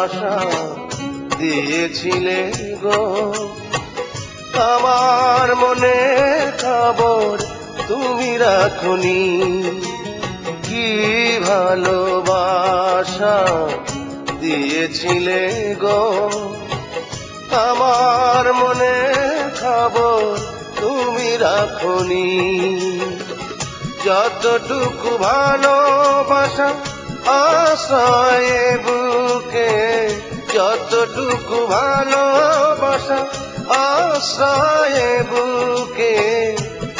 ভালোবাসা দিয়েছিলে গো। আমার মনে খবর তুমি রাখনি, কি ভালোবাসা দিয়েছিলে গো। আমার মনে খবর তুমি রাখনি, যতটুকু ভালোবাসা আশ্রয়ে বুকে, যতটুকু ভালোবাসা আশ্রয়ে বুকে,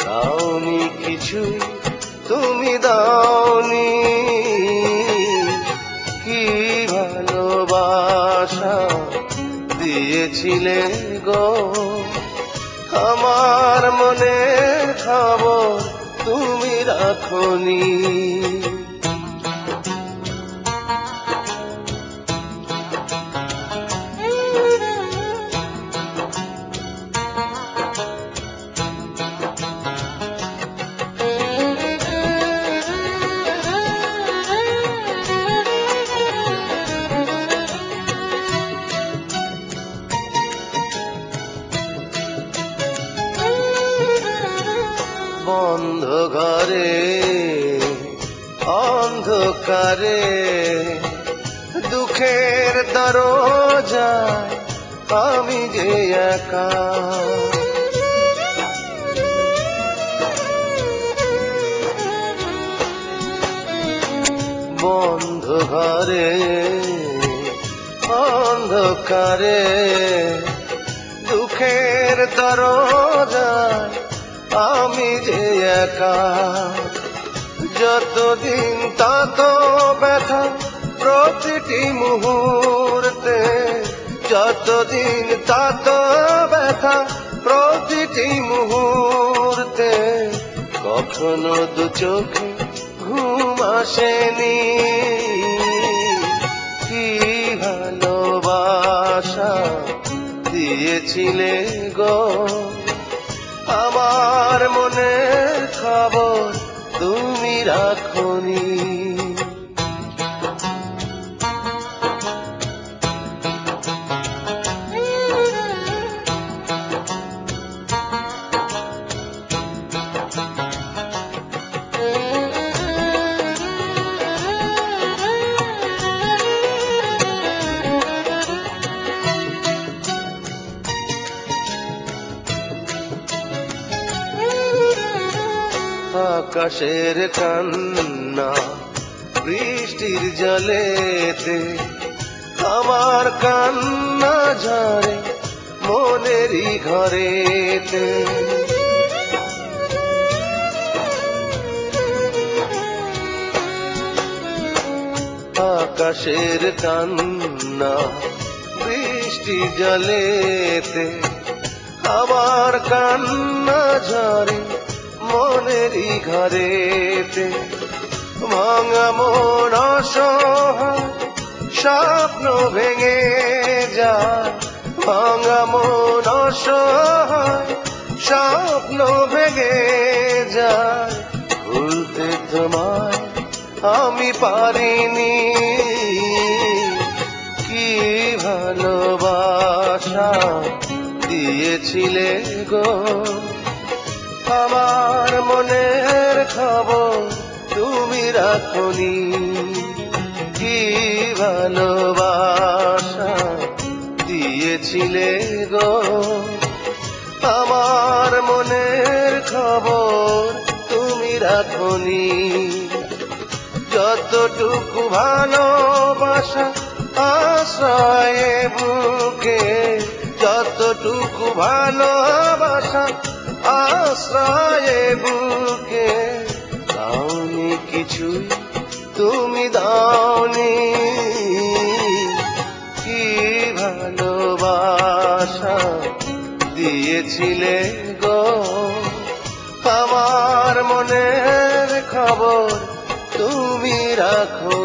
দাওনি কিছু তুমি দাওনি, কি ভালোবাসা দিয়েছিলে গো। আমার মনের খবর তুমি রাখনি। বন্ধ ঘরে অন্ধকারে দুঃখের দরজায় আমি যে একা, বন্ধ ঘরে অন্ধকারে দুঃখের দরজায় আমি যে একা। যতদিন তত ব্যথা প্রতিটি মুহূর্তে, যতদিন তত ব্যথা প্রতিটি মুহূর্তে, কখনো দু চোখে ঘুম আসেনি, কি ভালোবাসা দিয়েছিলে গো। আমার মনের খবর তুমি রাখনি। আকাশের কান্না বৃষ্টির জলেতে, আমার কান্না ঝরে মনেরই ঘরেতে। আকাশের কান্না বৃষ্টি জলেতে, আমার কান্না ঝরে মনেরই ঘরেতে। ভাঙা মন অসহায় স্বপ্ন ভেঙে যায়, ভাঙা মন অসহায় স্বপ্ন ভেঙে যায়। ভুলতে তোমায় আমি পারিনি, কি ভালোবাসা দিয়েছিলে গো। আমার মনের খবর তুমি রাখনি, কি ভালোবাসা দিয়েছিলে গো। আমার মনের খবর তুমি রাখনি, যতটুকু ভালোবাসা আশ্রয়ে বুকে, যতটুকু ভালোবাসা আশ্রয়ে বুকে, দাওনি কিছুই তুমি দাওনি, কি ভালোবাসা দিয়েছিলে গো। আমার মনের খবর তুমি রাখো।